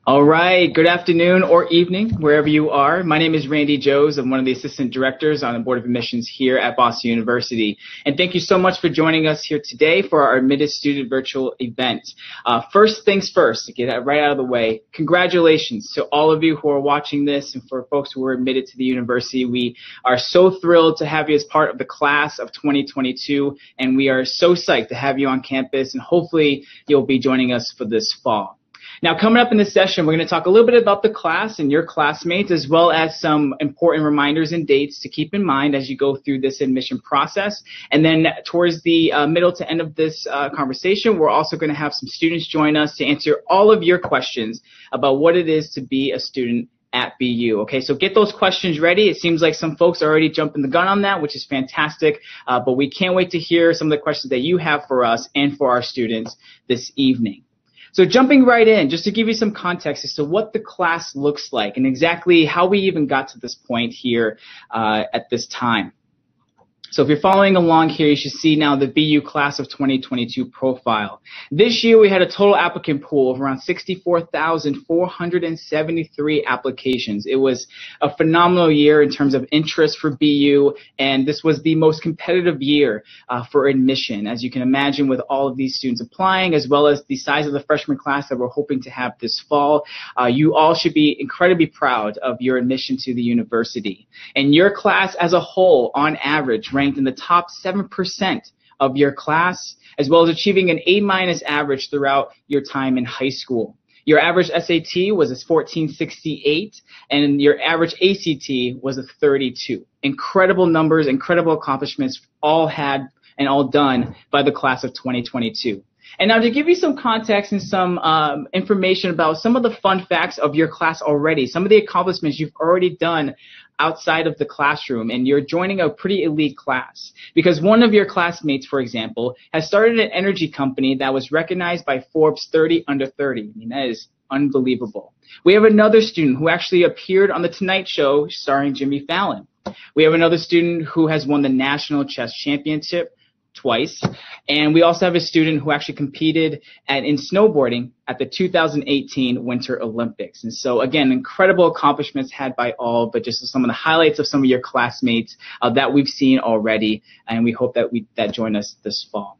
All right. Good afternoon or evening, wherever you are. My name is Randy Joes. I'm one of the assistant directors on the Board of Admissions here at Boston University. And thank you so much for joining us here today for our admitted student virtual event. First things first, to get that right out of the way, congratulations to all of you who are watching this and for folks who were admitted to the university. We are so thrilled to have you as part of the class of 2022, and we are so psyched to have you on campus, and hopefully you'll be joining us for this fall. Now, coming up in this session, we're going to talk a little bit about the class and your classmates, as well as some important reminders and dates to keep in mind as you go through this admission process. And then towards the middle to end of this conversation, we're also going to have some students join us to answer all of your questions about what it is to be a student at BU. Okay, so get those questions ready. It seems like some folks are already jumping the gun on that, which is fantastic, but we can't wait to hear some of the questions that you have for us and for our students this evening. So jumping right in, just to give you some context as to what the class looks like and exactly how we even got to this point here at this time. So if you're following along here, you should see now the BU class of 2022 profile. This year, we had a total applicant pool of around 64,473 applications. It was a phenomenal year in terms of interest for BU, and this was the most competitive year for admission, as you can imagine, with all of these students applying, as well as the size of the freshman class that we're hoping to have this fall. You all should be incredibly proud of your admission to the university. And your class as a whole, on average, ranked in the top 7% of your class, as well as achieving an A- average throughout your time in high school. Your average SAT was a 1468, and your average ACT was a 32. Incredible numbers, incredible accomplishments, all had and all done by the class of 2022. And now to give you some context and some information about some of the fun facts of your class already, some of the accomplishments you've already done outside of the classroom, and you're joining a pretty elite class. Because one of your classmates, for example, has started an energy company that was recognized by Forbes 30 Under 30. I mean, that is unbelievable. We have another student who actually appeared on The Tonight Show starring Jimmy Fallon. We have another student who has won the National Chess Championship twice. And we also have a student who actually competed in snowboarding at the 2018 Winter Olympics. And so, again, incredible accomplishments had by all, but just some of the highlights of some of your classmates that we've seen already, and we hope that join us this fall.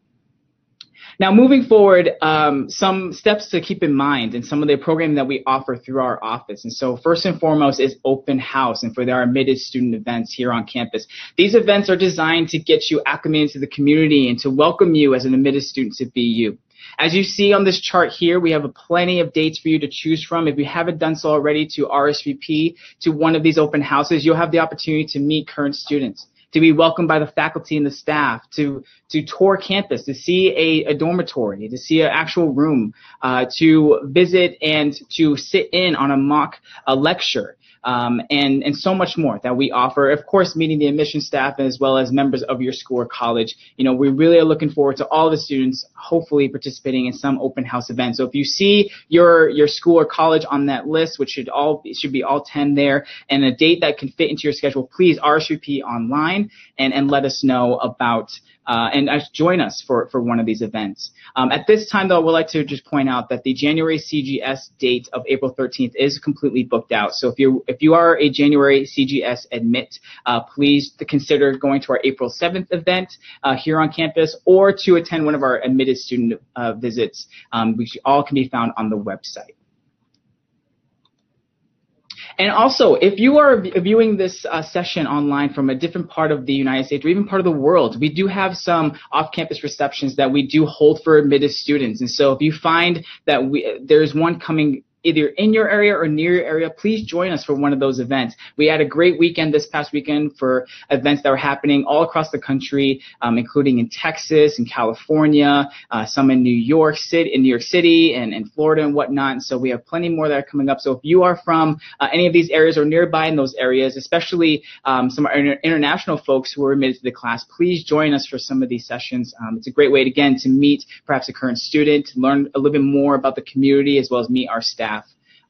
Now, moving forward, some steps to keep in mind and some of the programming that we offer through our office. And so first and foremost is open house and for our admitted student events here on campus. These events are designed to get you acclimated to the community and to welcome you as an admitted student to BU. As you see on this chart here, we have plenty of dates for you to choose from. If you haven't done so already, to RSVP to one of these open houses, you'll have the opportunity to meet current students, to be welcomed by the faculty and the staff, to tour campus, to see a dormitory, to see an actual room, to visit and to sit in on a mock lecture, and so much more that we offer. Of course, meeting the admission staff as well as members of your school or college. You know, we really are looking forward to all the students hopefully participating in some open house event. So if you see your school or college on that list, which should be all 10 there, and a date that can fit into your schedule, please RSVP online and let us know about and join us for one of these events. At this time, though, I would like to just point out that the January CGS date of April 13th is completely booked out. So if you are a January CGS admit, please consider going to our April 7th event here on campus, or to attend one of our admitted student visits, which all can be found on the website. And also, if you are viewing this session online from a different part of the United States or even part of the world, we do have some off-campus receptions that we do hold for admitted students. And so if you find that there's one coming either in your area or near your area, please join us for one of those events. We had a great weekend this past weekend for events that were happening all across the country, including in Texas and California, some in New York City and Florida and whatnot. And so we have plenty more that are coming up. So if you are from any of these areas or nearby in those areas, especially some international folks who are admitted to the class, please join us for some of these sessions. It's a great way, again, to meet perhaps a current student, to learn a little bit more about the community, as well as meet our staff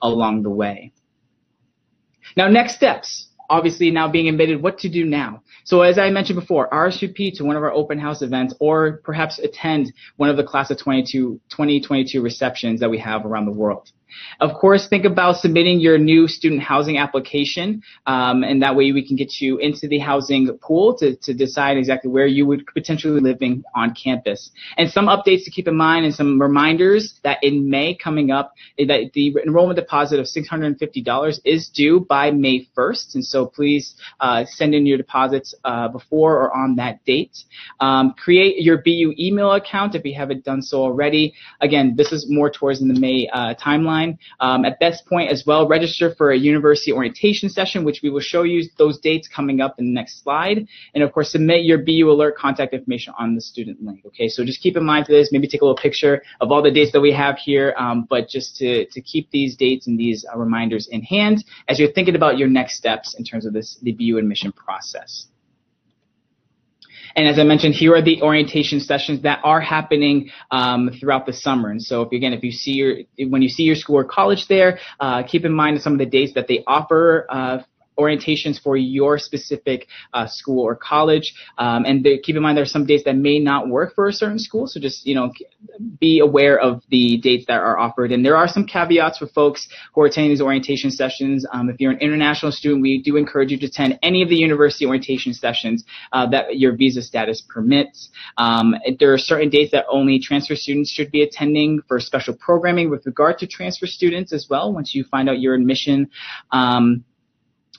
along the way. Now, next steps. Obviously, now being admitted, what to do now. So as I mentioned before, RSVP to one of our open house events, or perhaps attend one of the class of 2022 receptions that we have around the world. Of course, think about submitting your new student housing application, and that way we can get you into the housing pool to decide exactly where you would potentially be living on campus. And some updates to keep in mind and some reminders that in May coming up, that the enrollment deposit of $650 is due by May 1st. And so please send in your deposits before or on that date. Create your BU email account if you haven't done so already. Again, this is more towards in the May timeline. At this point as well, register for a university orientation session, which we will show you those dates coming up in the next slide. And of course, submit your BU alert contact information on the student link. Okay, so just keep in mind for this, maybe take a little picture of all the dates that we have here, but just to keep these dates and these reminders in hand as you're thinking about your next steps in terms of the BU admission process. And as I mentioned, here are the orientation sessions that are happening throughout the summer. And so, when you see your school or college there, keep in mind some of the dates that they offer orientations for your specific school or college. And keep in mind there are some dates that may not work for a certain school. So just, be aware of the dates that are offered. And there are some caveats for folks who are attending these orientation sessions. If you're an international student, we do encourage you to attend any of the university orientation sessions that your visa status permits. There are certain dates that only transfer students should be attending for special programming with regard to transfer students as well, once you find out your admission.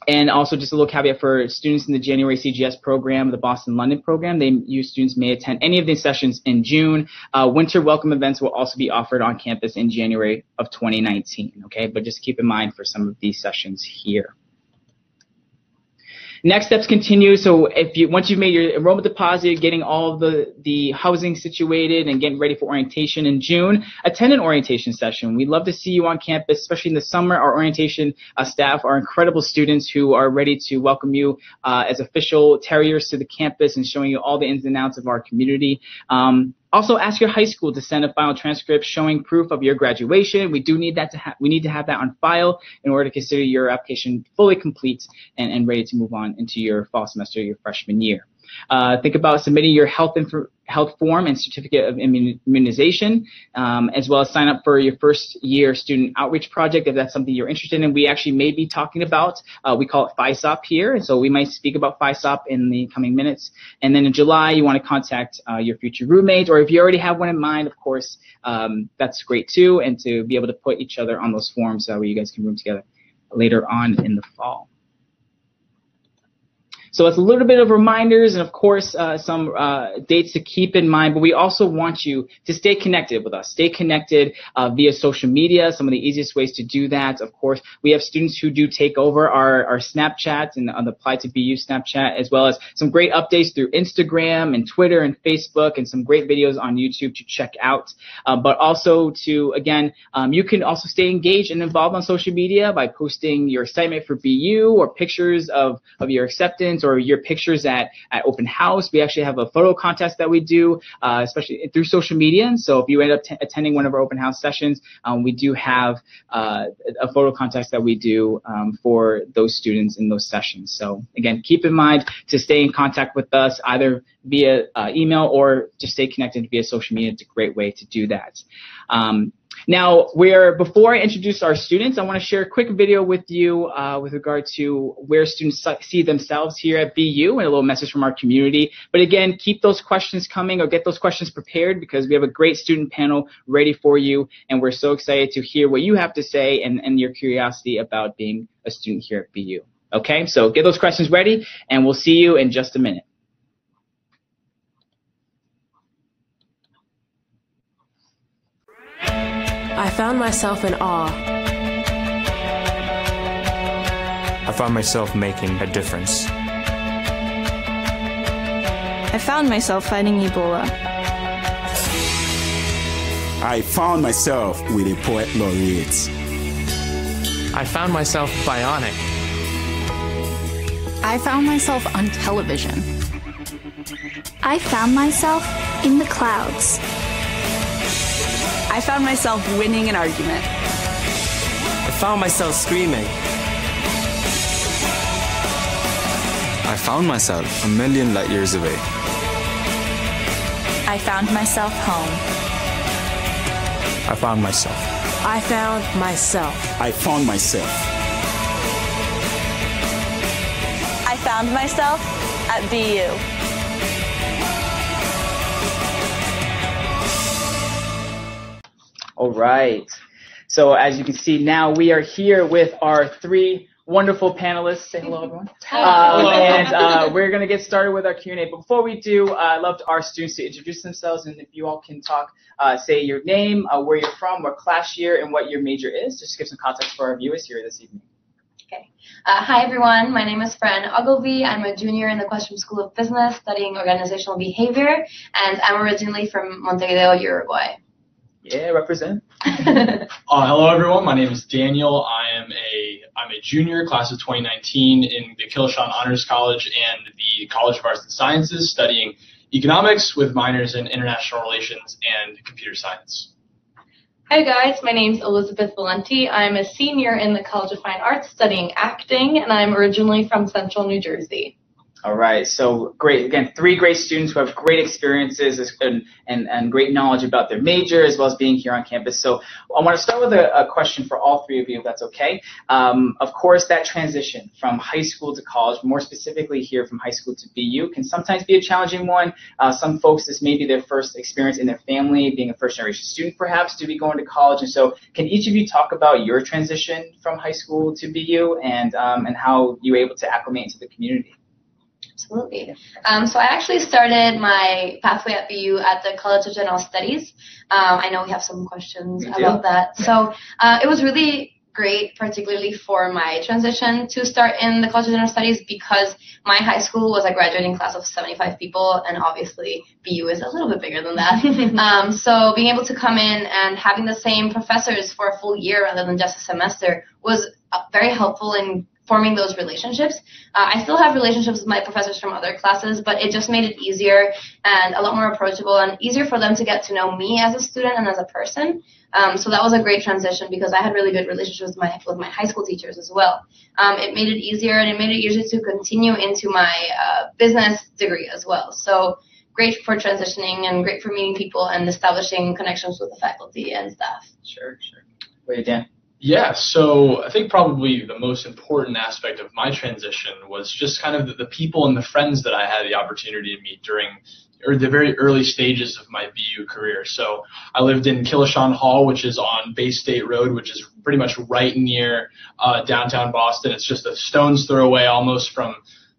And also just a little caveat for students in the January CGS program, the Boston-London program, students may attend any of these sessions in June. Winter welcome events will also be offered on campus in January of 2019, okay? But just keep in mind for some of these sessions here. Next steps continue. So once you've made your enrollment deposit, getting all of the housing situated and getting ready for orientation in June, attend an orientation session. We'd love to see you on campus, especially in the summer. Our orientation staff are incredible students who are ready to welcome you as official terriers to the campus and showing you all the ins and outs of our community. Also, ask your high school to send a final transcript showing proof of your graduation. We do need that we need to have that on file in order to consider your application fully complete and ready to move on into your fall semester, your freshman year. Think about submitting your health form and certificate of immunization, as well as sign up for your first year student outreach project if that's something you're interested in. We actually may be talking about, we call it FISOP here, and so we might speak about FISOP in the coming minutes. And then in July, you want to contact your future roommate, or if you already have one in mind, of course, that's great too, and to be able to put each other on those forms where you guys can room together later on in the fall. So it's a little bit of reminders and, of course, some dates to keep in mind. But we also want you to stay connected with us. Stay connected via social media. Some of the easiest ways to do that, of course, we have students who do take over our Snapchat and the Apply to BU Snapchat, as well as some great updates through Instagram and Twitter and Facebook, and some great videos on YouTube to check out. But also again, you can also stay engaged and involved on social media by posting your excitement for BU or pictures of your acceptance, or your pictures at open house. We actually have a photo contest that we do, especially through social media. And so if you end up attending one of our open house sessions, we do have a photo contest that we do for those students in those sessions. So again, keep in mind to stay in contact with us either via email or just stay connected via social media. It's a great way to do that. Now, before I introduce our students, I want to share a quick video with you with regard to where students see themselves here at BU, and a little message from our community. But again, keep those questions coming, or get those questions prepared, because we have a great student panel ready for you, and we're so excited to hear what you have to say and your curiosity about being a student here at BU. Okay, so get those questions ready, and we'll see you in just a minute. I found myself in awe. I found myself making a difference. I found myself fighting Ebola. I found myself with a poet laureate. I found myself bionic. I found myself on television. I found myself in the clouds. I found myself winning an argument. I found myself screaming. I found myself a million light years away. I found myself home. I found myself I found myself. I found myself. I found myself at BU. All right. So as you can see now, we are here with our three wonderful panelists. Say hello, everyone. And we're going to get started with our Q&A. But before we do, I'd love our students to introduce themselves. And if you all can talk, say your name, where you're from, what class year, and what your major is. Just to give some context for our viewers here this evening. Okay. Hi, everyone. My name is Fran Ogilvy. I'm a junior in the Question School of Business studying organizational behavior. And I'm originally from Montevideo, Uruguay. Yeah, represent. Hello, everyone. My name is Daniel. I'm a junior, class of 2019, in the Kilshawn Honors College and the College of Arts and Sciences, studying economics with minors in international relations and computer science. Hi, guys. My name's Elizabeth Valenti. I'm a senior in the College of Fine Arts studying acting, and I'm originally from Central New Jersey. All right, so great. Again, three great students who have great experiences and great knowledge about their major as well as being here on campus. So I want to start with a question for all three of you, if that's okay. Of course, that transition from high school to college, more specifically here from high school to BU, can sometimes be a challenging one. Some folks, this may be their first experience in their family, being a first-generation student perhaps, to be going to college. And so can each of you talk about your transition from high school to BU and how you were able to acclimate into the community? Absolutely. So I actually started my pathway at BU at the College of General Studies. I know we have some questions about that. So it was really great, particularly for my transition to start in the College of General Studies, because my high school was a graduating class of 75 people, and obviously BU is a little bit bigger than that. So being able to come in and having the same professors for a full year rather than just a semester was very helpful in forming those relationships. I still have relationships with my professors from other classes, but it just made it easier and a lot more approachable and easier for them to get to know me as a student and as a person. So that was a great transition because I had really good relationships with my high school teachers as well. It made it easier, and it made it easier to continue into my business degree as well. So great for transitioning and great for meeting people and establishing connections with the faculty and staff. Sure. Wait, Dan. Yeah, so I think probably the most important aspect of my transition was just kind of the people and the friends that I had the opportunity to meet during the very early stages of my BU career. So I lived in Kilshawn Hall, which is on Bay State Road, which is pretty much right near downtown Boston. It's just a stone's throw away almost from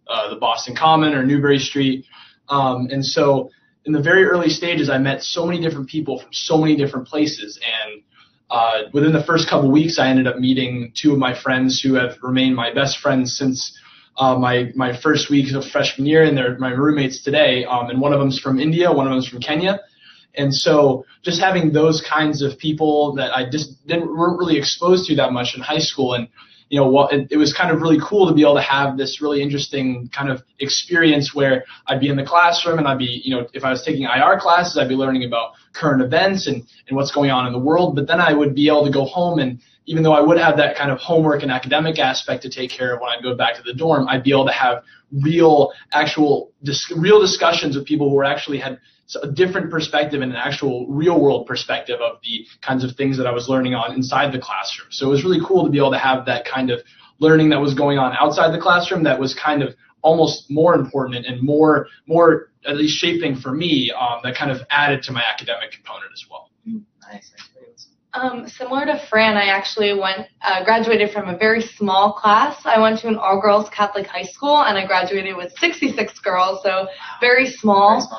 the Boston Common or Newbury Street. And so in the very early stages, I met so many different people from so many different places, and within the first couple weeks, I ended up meeting two of my friends who have remained my best friends since my first week of freshman year, and they're my roommates today. And one of them's from India, one of them's from Kenya. And so just having those kinds of people that I just weren't really exposed to that much in high school, and it was kind of really cool to be able to have this really interesting kind of experience where I'd be in the classroom and I'd be, if I was taking IR classes, I'd be learning about current events and what's going on in the world. But then I would be able to go home, and even though I would have that kind of homework and academic aspect to take care of when I go back to the dorm, I'd be able to have real discussions with people who actually had a different perspective and an actual real world perspective of the kinds of things that I was learning on inside the classroom. So it was really cool to be able to have that kind of learning that was going on outside the classroom that was kind of almost more important and more at least shaping for me, that kind of added to my academic component as well. Nice. Similar to Fran, I actually graduated from a very small class. I went to an all-girls Catholic high school, and I graduated with 66 girls, so very small.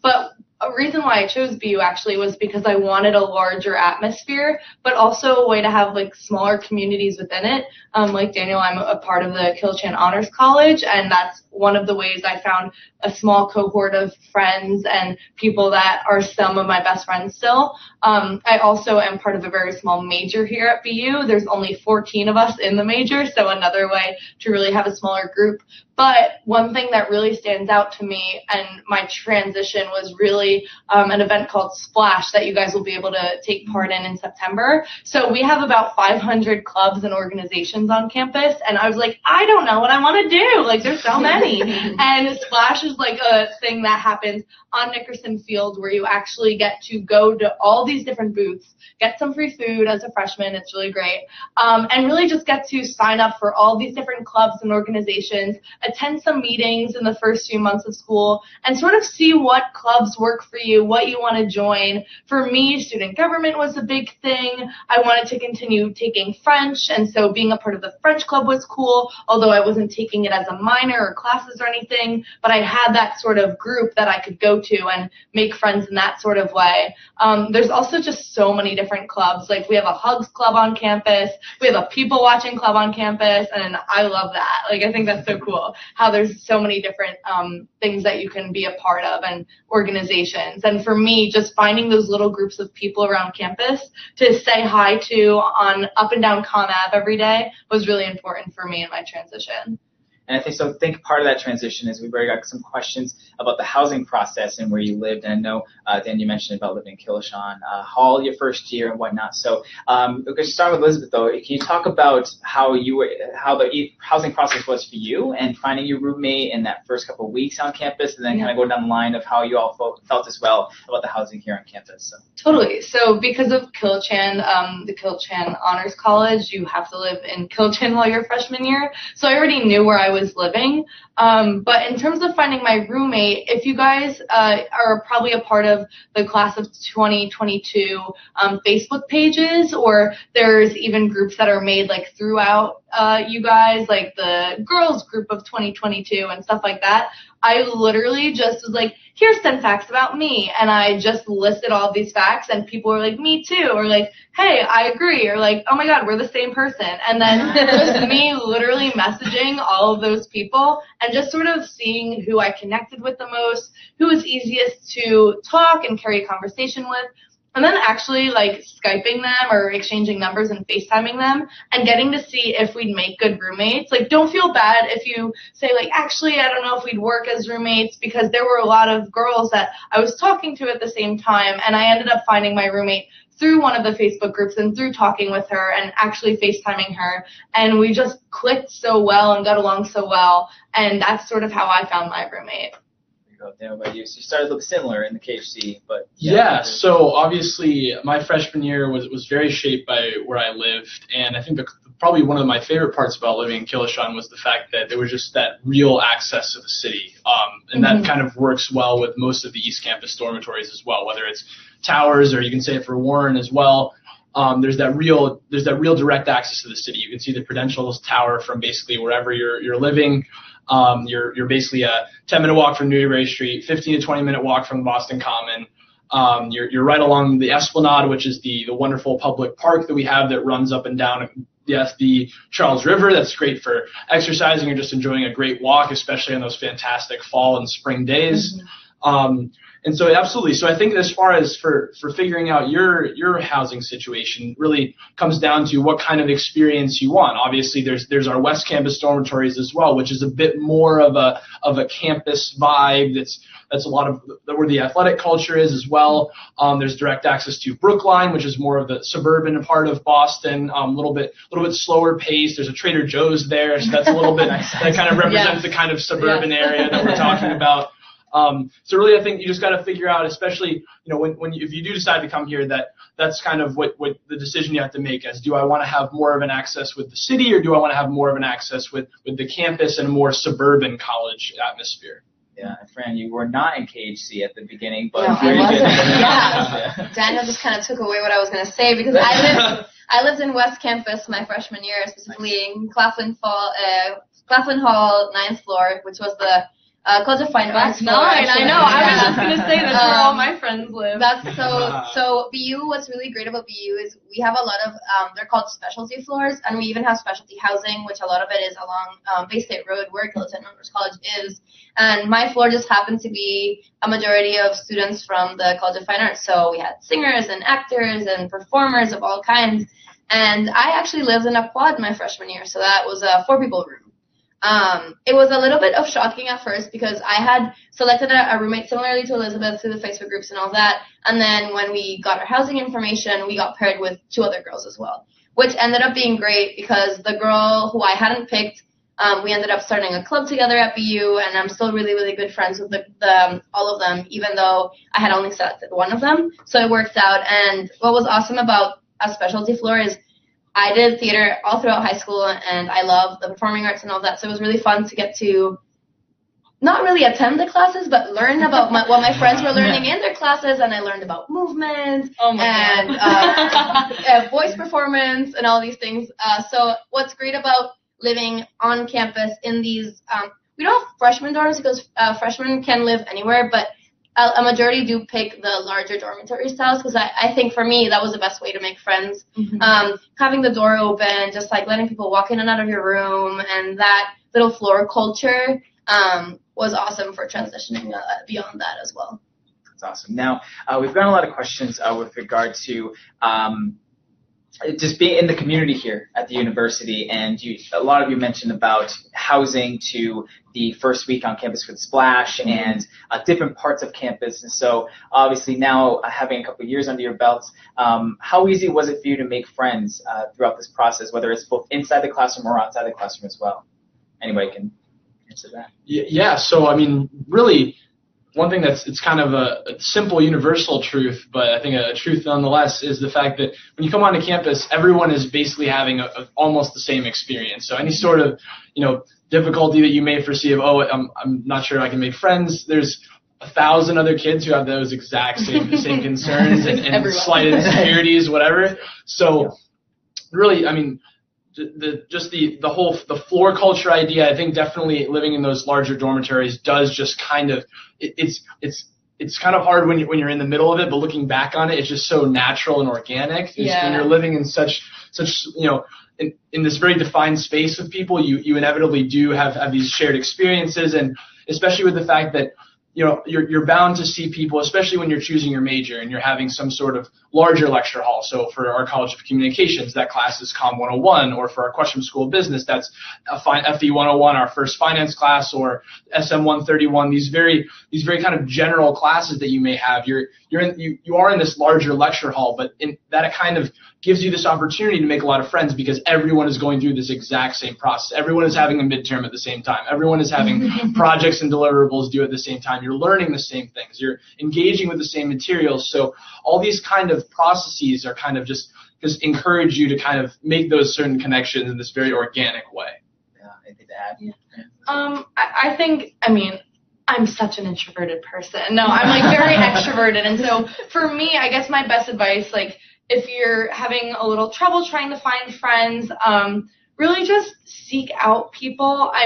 But a reason why I chose BU actually was because I wanted a larger atmosphere, but also a way to have smaller communities within it. Like Daniel, I'm a part of the Kilshawn Honors College, and that's one of the ways I found a small cohort of friends and people that are some of my best friends still. I also am part of a very small major here at BU. There's only 14 of us in the major, so another way to really have a smaller group. But one thing that really stands out to me and my transition was really an event called Splash that you guys will be able to take part in September. So we have about 500 clubs and organizations on campus, and I was like, I don't know what I want to do. Like, there's so many. And Splash is like a thing that happens on Nickerson Field where you actually get to go to all these different booths, get some free food as a freshman. It's really great. And really just get to sign up for all these different clubs and organizations, attend some meetings in the first few months of school, and sort of see what clubs work for you, what you want to join. For me, student government was a big thing. I wanted to continue taking French, and so being a part of the French club was cool, although I wasn't taking it as a minor or classes or anything, but I had that sort of group that I could go to and make friends in that sort of way. There's also just so many different clubs. Like, we have a Hugs club on campus, we have a people watching club on campus, and I love that. Like, I think that's so cool how there's so many different things that you can be a part of and organizations. And for me, just finding those little groups of people around campus to say hi to on up and down Comm Ave every day was really important for me in my transition. And I think part of that transition is we've already got some questions about the housing process and where you lived. And I know, Dan, you mentioned about living in Killishawn Hall your first year and whatnot. So we're going to start with Elizabeth, though. Can you talk about how the housing process was for you and finding your roommate in that first couple of weeks on campus, and then kind of go down the line of how you all felt as well about the housing here on campus? So. Totally. So because of Kilchan, the Kilchan Honors College, you have to live in Kilchan while your freshman year. So I already knew where I was living. But in terms of finding my roommate, if you guys are probably a part of the class of 2022 Facebook pages, or there's even groups that are made like throughout you guys, like the girls group of 2022 and stuff like that, I literally just was like, here's 10 facts about me. And I just listed all of these facts, and people were like, me too. Or like, hey, I agree. Or like, oh my God, we're the same person. And then just me literally messaging all of those people and just sort of seeing who I connected with the most, who was easiest to talk and carry a conversation with. And then actually like Skyping them or exchanging numbers and FaceTiming them and getting to see if we'd make good roommates. Like, don't feel bad if you say like, actually, I don't know if we'd work as roommates, because there were a lot of girls that I was talking to at the same time, and I ended up finding my roommate through one of the Facebook groups and through talking with her and actually FaceTiming her. And we just clicked so well and got along so well. And that's sort of how I found my roommate. Dan, about you? So you started a little similar in the KHC, but yeah. So obviously, my freshman year was very shaped by where I lived, and I think probably one of my favorite parts about living in Killishawn was the fact that there was just that real access to the city, and that kind of works well with most of the East Campus dormitories as well, whether it's Towers or you can say it for Warren as well. There's that real direct access to the city. You can see the Prudential Tower from basically wherever you're living. You're basically a 10-minute walk from Newbury Street, 15 to 20-minute walk from Boston Common. You're right along the Esplanade, which is the wonderful public park that we have that runs up and down. Yes, the Charles River. That's great for exercising or just enjoying a great walk, especially on those fantastic fall and spring days. And so absolutely. So I think as far as for figuring out your housing situation really comes down to what kind of experience you want. Obviously there's our West Campus dormitories as well, which is a bit more of a campus vibe. That's a lot of where the athletic culture is as well. There's direct access to Brookline, which is more of the suburban part of Boston, a little bit slower paced. There's a Trader Joe's there, so that's a little bit that kind of represents the kind of suburban area that we're talking about. So really, I think you just got to figure out, especially if you do decide to come here, that's kind of what the decision you have to make is: do I want to have more of an access with the city, or do I want to have more of an access with the campus and a more suburban college atmosphere? Yeah, Fran, you were not in KHC at the beginning, but no, very good. Yeah, Daniel just kind of took away what I was going to say, because I lived in West Campus my freshman year, specifically in Claflin Hall, 9th floor, which was the College of Fine Arts. That's 9. I know. I was just going to say that's where all my friends live. That's so BU. What's really great about BU is we have a lot of they're called specialty floors, and we even have specialty housing, which a lot of it is along Bay State Road, where Kilton Honors College is. And my floor just happened to be a majority of students from the College of Fine Arts. So we had singers and actors and performers of all kinds. And I actually lived in a quad my freshman year, so that was a 4-people room. It was a little bit of shocking at first because I had selected a roommate similarly to Elizabeth through the Facebook groups and all that. And then when we got our housing information, we got paired with 2 other girls as well, which ended up being great because the girl who I hadn't picked, we ended up starting a club together at BU, and I'm still really, really good friends with all of them, even though I had only selected one of them. So it worked out. And what was awesome about a specialty floor is I did theater all throughout high school, and I love the performing arts and all that. So it was really fun to get to not really attend the classes, but learn about what my friends were learning in their classes. And I learned about movement and voice performance and all these things. So what's great about living on campus in these, we don't have freshman dorms because freshmen can live anywhere, but a majority do pick the larger dormitory styles because I think for me that was the best way to make friends. Having the door open, just like letting people walk in and out of your room, and that little floor culture was awesome for transitioning beyond that as well. That's awesome. Now, we've got a lot of questions with regard to just being in the community here at the university, and a lot of you mentioned about housing to the first week on campus with Splash and different parts of campus. And so obviously now having a couple of years under your belts, how easy was it for you to make friends throughout this process, whether it's both inside the classroom or outside the classroom as well? Anybody can answer that. Yeah, so I mean, really, one thing it's kind of a simple universal truth, but I think a truth nonetheless, is the fact that when you come onto campus, everyone is basically having almost the same experience. So any sort of, difficulty that you may foresee of, I'm not sure I can make friends, there's 1,000 other kids who have those exact same concerns and slight insecurities, whatever. So really, I mean, the floor culture idea, I think definitely living in those larger dormitories does just kind of, it's kind of hard when you're in the middle of it, but looking back on it, it's just so natural and organic. Yeah. When you're living in such in this very defined space with people, you inevitably do have these shared experiences, and especially with the fact that you're bound to see people, especially when you're choosing your major and you're having some sort of larger lecture hall. So for our College of Communications, that class is Com 101, or for our Question School of Business, that's FE 101, our first finance class, or SM 131. These very kind of general classes that you may have. You are in this larger lecture hall, but that it kind of gives you this opportunity to make a lot of friends because everyone is going through this exact same process. Everyone is having a midterm at the same time. Everyone is having projects and deliverables due at the same time. You're learning the same things. You're engaging with the same materials. So all these kind of processes are kind of just encourage you to kind of make those certain connections in this very organic way. Yeah, anything to add? Yeah. I think, I'm such an introverted person. No, I'm very extroverted. And so for me, I guess my best advice, if you're having a little trouble trying to find friends, really just seek out people. I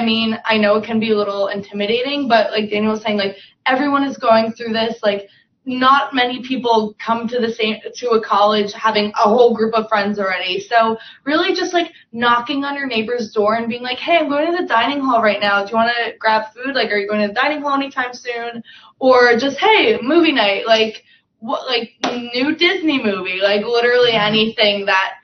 know it can be a little intimidating, but like Daniel was saying, everyone is going through this. Not many people come to a college having a whole group of friends already. So really just knocking on your neighbor's door and being like, hey, I'm going to the dining hall right now. Do you want to grab food? Are you going to the dining hall anytime soon? Or just, hey, movie night. New Disney movie, literally anything that,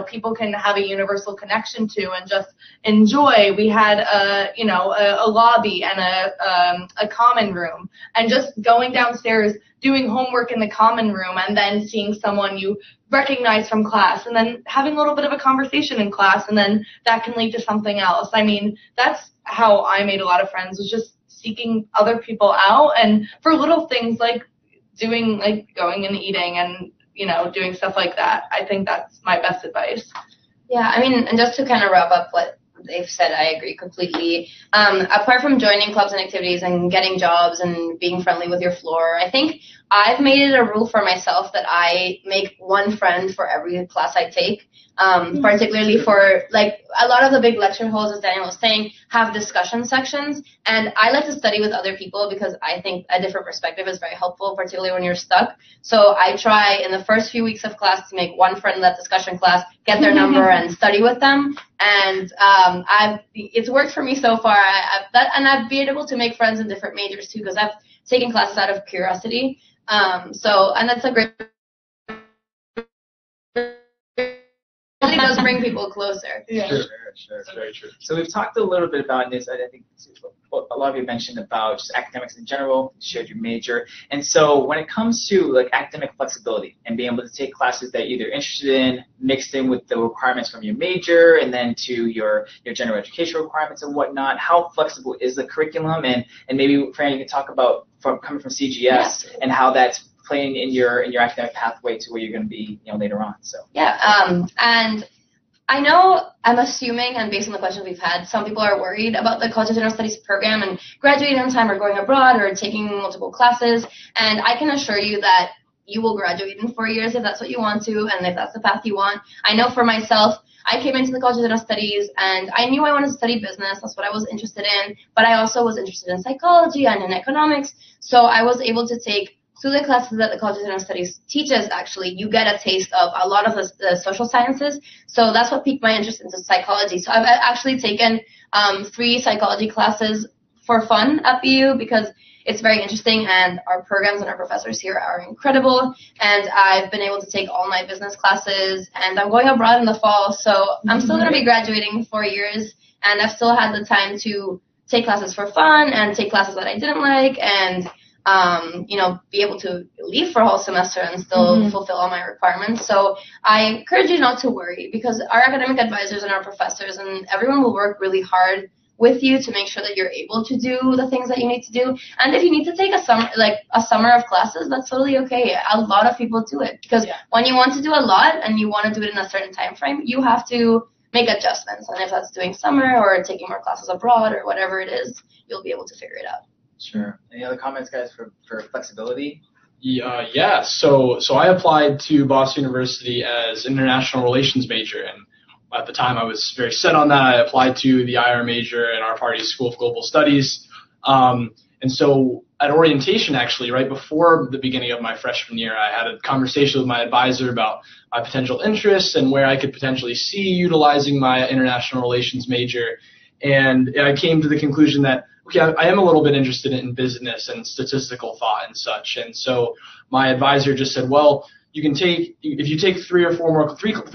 people can have a universal connection to and just enjoy. We had a lobby and a common room, and just going downstairs, doing homework in the common room, and then seeing someone you recognize from class, and then having a little bit of a conversation in class, and then that can lead to something else. That's how I made a lot of friends, was just seeking other people out, and for little things doing going and eating and doing stuff like that. I think that's my best advice. Yeah, and just to kind of wrap up what they've said, I agree completely. Apart from joining clubs and activities and getting jobs and being friendly with your floor, I think I've made it a rule for myself that I make one friend for every class I take. Particularly for a lot of the big lecture halls, as Daniel was saying, have discussion sections, and I like to study with other people because I think a different perspective is very helpful, particularly when you're stuck. So I try in the first few weeks of class to make one friend in that discussion class, get their number, and study with them. And it's worked for me so far. I've been able to make friends in different majors too because I've taken classes out of curiosity. And that's a great. It does bring people closer. Yeah. Sure. That's very true. So we've talked a little bit about this. I think a lot of you mentioned about just academics in general. You shared your major, and so when it comes to like academic flexibility and being able to take classes that you're either interested in, mixed in with the requirements from your major, and then to your general education requirements and whatnot, how flexible is the curriculum? And maybe Fran, you can talk about coming from CGS and how that's playing in your academic pathway to where you're going to be later on. So and I know, I'm assuming, and based on the questions we've had, some people are worried about the College of General Studies program and graduating on time or going abroad or taking multiple classes. And I can assure you that you will graduate in 4 years if that's what you want to and if that's the path you want. I know for myself, I came into the College of General Studies and I knew I wanted to study business. That's what I was interested in. But I also was interested in psychology and in economics. So I was able to take through the classes that the College of General Studies teaches, actually, you get a taste of a lot of the social sciences. So that's what piqued my interest into psychology. So I've actually taken 3 psychology classes for fun at BU because it's very interesting, and our programs and our professors here are incredible. And I've been able to take all my business classes, and I'm going abroad in the fall. So I'm still going to be graduating in 4 years, and I've still had the time to take classes for fun and take classes that I didn't like, and be able to leave for a whole semester and still fulfill all my requirements. So I encourage you not to worry, because our academic advisors and our professors and everyone will work really hard with you to make sure that you're able to do the things that you need to do. And if you need to take a summer of classes, that's totally okay. A lot of people do it because when you want to do a lot and you want to do it in a certain time frame, you have to make adjustments. And if that's doing summer or taking more classes abroad or whatever it is, you'll be able to figure it out. Sure. Any other comments, guys, for flexibility? Yeah. So I applied to Boston University as international relations major, and at the time I was very set on that. I applied to the IR major in our party's School of Global Studies. And so at orientation, actually, right before the beginning of my freshman year, I had a conversation with my advisor about my potential interests and where I could potentially see utilizing my international relations major. And I came to the conclusion that, okay, I am a little bit interested in business and statistical thought and such. And so my advisor just said, well, you can take, if you take three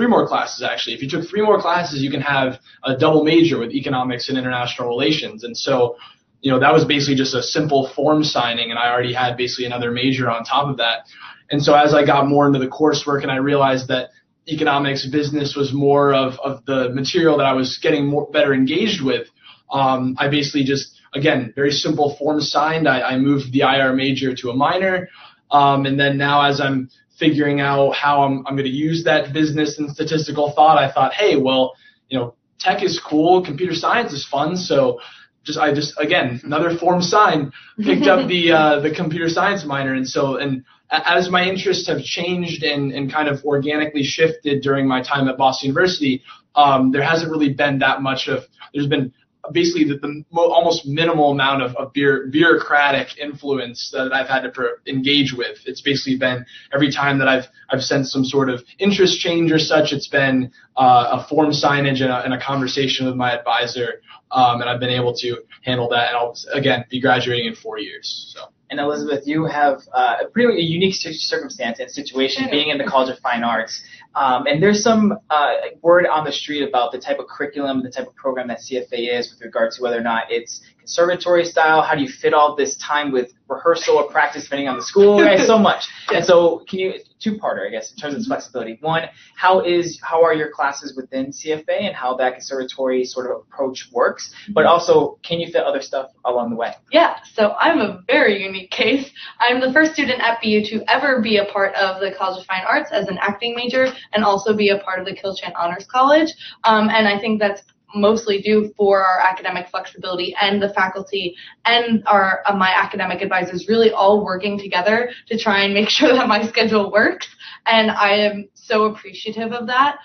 more classes, actually, if you took 3 more classes, you can have a double major with economics and international relations. And so, that was basically just a simple form signing, and I already had basically another major on top of that. And so as I got more into the coursework and I realized that economics, business was more of the material that I was getting better engaged with, I basically just, again, very simple form signed. I moved the IR major to a minor. And then now as I'm figuring out how I'm going to use that business and statistical thought, I thought, hey, well, tech is cool. Computer science is fun. So I just again, another form signed, picked up the computer science minor. And as my interests have changed and kind of organically shifted during my time at Boston University, there hasn't really been that much there's been basically the almost minimal amount of bureaucratic influence that I've had to engage with. It's basically been every time that I've sensed some sort of interest change or such, it's been a form signage and a conversation with my advisor, and I've been able to handle that. And I'll, again, be graduating in 4 years. So. And Elizabeth, you have a pretty unique circumstance and situation being in the College of Fine Arts. And there's some word on the street about the type of curriculum, the type of program that CFA is with regard to whether or not it's conservatory style. How do you fit all this time with rehearsal or practice depending on the school? Right, so much. And so can you, two-parter, I guess, in terms of flexibility. One, how are your classes within CFA and how that conservatory sort of approach works? But also, can you fit other stuff along the way? Yeah, so I'm a very unique case. I'm the first student at BU to ever be a part of the College of Fine Arts as an acting major and also be a part of the Kilchan Honors College. And I think that's mostly due for our academic flexibility and the faculty and my academic advisors really all working together to try and make sure that my schedule works. And I am so appreciative of that.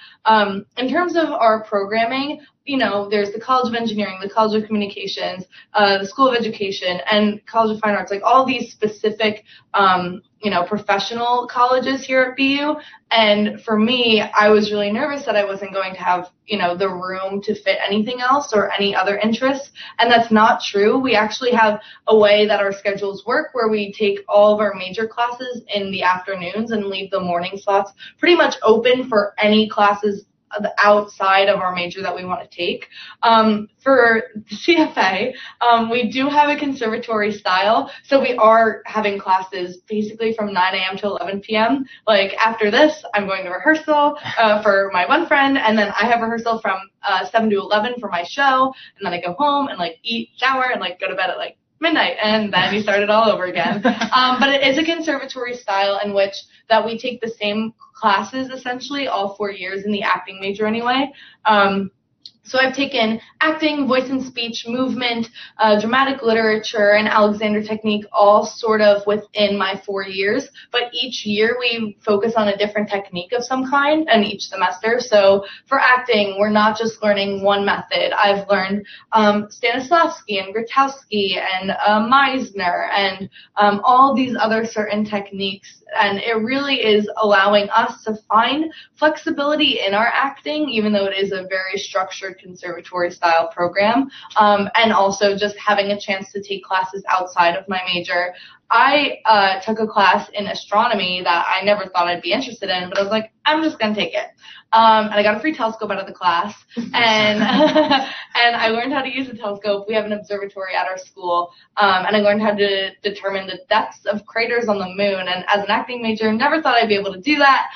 In terms of our programming, there's the College of Engineering, the College of Communications, the School of Education, and College of Fine Arts, like all these specific, professional colleges here at BU. And for me, I was really nervous that I wasn't going to have, the room to fit anything else or any other interests. And that's not true. We actually have a way that our schedules work where we take all of our major classes in the afternoons and leave the morning slots pretty much open for any classes outside of our major that we want to take. For CFA, we do have a conservatory style, so we are having classes basically from 9 a.m. to 11 p.m. Like after this, I'm going to rehearsal for my one friend, and then I have rehearsal from 7 to 11 for my show, and then I go home and like eat, shower, and like go to bed at like midnight, and then you start it all over again. But it is a conservatory style in which that we take the same classes essentially all 4 years in the acting major anyway. So I've taken acting, voice and speech, movement, dramatic literature, and Alexander technique all sort of within my 4 years. But each year we focus on a different technique of some kind in each semester. So for acting, we're not just learning one method. I've learned Stanislavski and Grotowski and Meisner and all these other certain techniques. And it really is allowing us to find flexibility in our acting, even though it is a very structured conservatory style program, and also just having a chance to take classes outside of my major. I took a class in astronomy that I never thought I'd be interested in, but I was like, I'm just going to take it. And I got a free telescope out of the class, and and I learned how to use a telescope. We have an observatory at our school, and I learned how to determine the depths of craters on the moon. And as an acting major, never thought I'd be able to do that,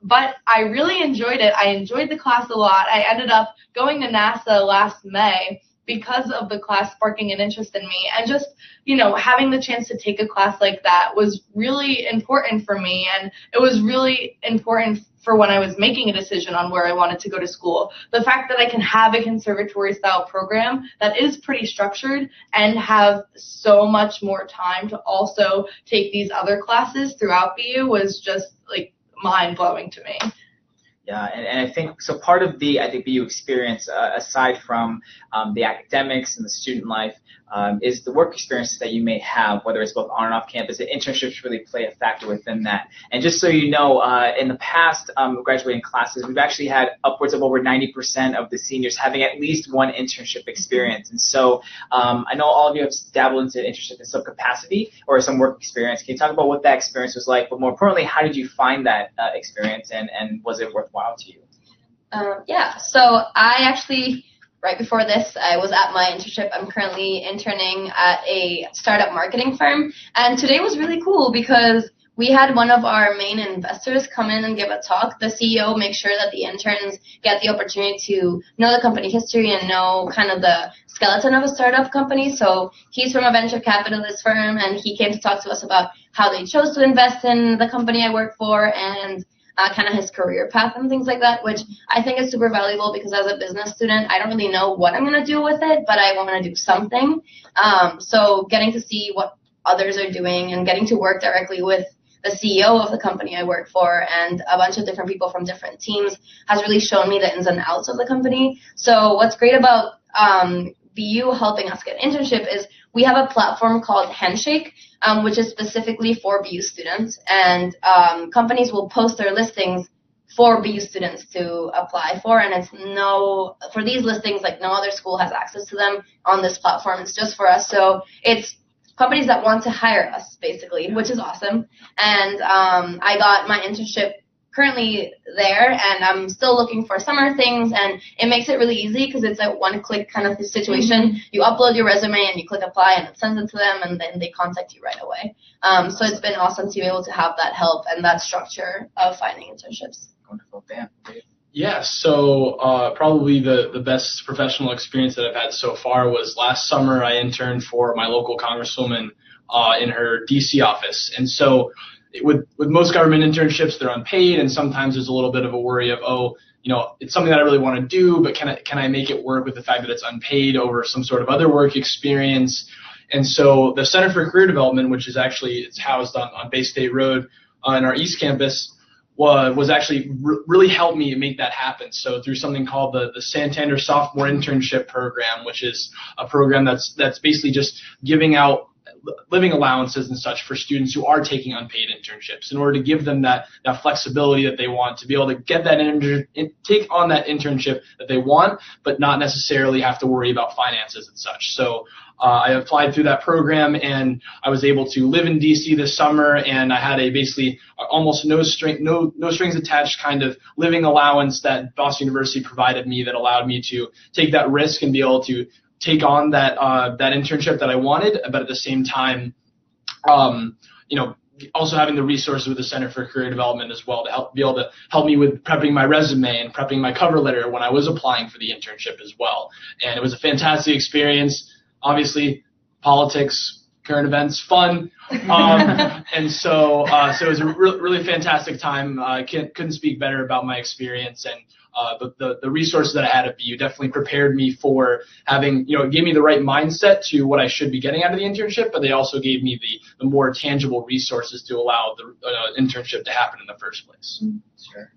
but I really enjoyed it. I enjoyed the class a lot. I ended up going to NASA last May because of the class sparking an interest in me, and just, you know, having the chance to take a class like that was really important for me, and it was really important for when I was making a decision on where I wanted to go to school. The fact that I can have a conservatory style program that is pretty structured and have so much more time to also take these other classes throughout BU was just like mind-blowing to me. Yeah, and I think so. Part of the BU experience, aside from the academics and the student life, is the work experiences that you may have, whether it's both on and off campus. And internships really play a factor within that. And just so you know, in the past graduating classes, we've actually had upwards of over 90% of the seniors having at least one internship experience. And so I know all of you have dabbled into internship in some capacity or some work experience. Can you talk about what that experience was like? But more importantly, how did you find that experience, and was it worthwhile to you? Yeah, so I actually, right before this, I was at my internship. I'm currently interning at a startup marketing firm, and today was really cool because we had one of our main investors come in and give a talk. The CEO makes sure that the interns get the opportunity to know the company history and know kind of the skeleton of a startup company. So he's from a venture capitalist firm, and he came to talk to us about how they chose to invest in the company I work for, and kind of his career path and things like that, which I think is super valuable because as a business student, I don't really know what I'm going to do with it, but I want to do something. So getting to see what others are doing and getting to work directly with the CEO of the company I work for and a bunch of different people from different teams has really shown me the ins and outs of the company. So what's great about BU helping us get internship is we have a platform called Handshake, which is specifically for BU students, and companies will post their listings for BU students to apply for, and for these listings, like no other school has access to them on this platform. It's just for us, so it's companies that want to hire us, basically, which is awesome. And I got my internship currently there, and I'm still looking for summer things, and it makes it really easy because it's a one-click kind of situation. Mm-hmm. You upload your resume and you click apply, and it sends it to them, and then they contact you right away. So it's been awesome to be able to have that help and that structure of finding internships. Wonderful. Dan. Yeah, so probably the best professional experience that I've had so far was last summer. I interned for my local congresswoman in her DC office, and so with most government internships, they're unpaid, and sometimes there's a little bit of a worry of, it's something that I really want to do, but can I make it work with the fact that it's unpaid over some sort of other work experience? And so the Center for Career Development, which is actually it's housed on Bay State Road in our East Campus, was actually really helped me make that happen. So through something called the Santander Sophomore Internship Program, which is a program that's basically just giving out living allowances and such for students who are taking unpaid internships in order to give them that flexibility that they want to be able to get that take on that internship that they want, but not necessarily have to worry about finances and such. So I applied through that program, and I was able to live in DC this summer, and I had a basically almost no strings attached kind of living allowance that Boston University provided me that allowed me to take that risk and be able to take on that internship that I wanted, but at the same time, also having the resources with the Center for Career Development as well to be able to help me with prepping my resume and prepping my cover letter when I was applying for the internship as well. And it was a fantastic experience. Obviously, politics, current events, fun, and so it was a really fantastic time. I couldn't speak better about my experience, and the resources that I had at BU definitely prepared me for having, it gave me the right mindset to what I should be getting out of the internship, but they also gave me the more tangible resources to allow the internship to happen in the first place. Sure.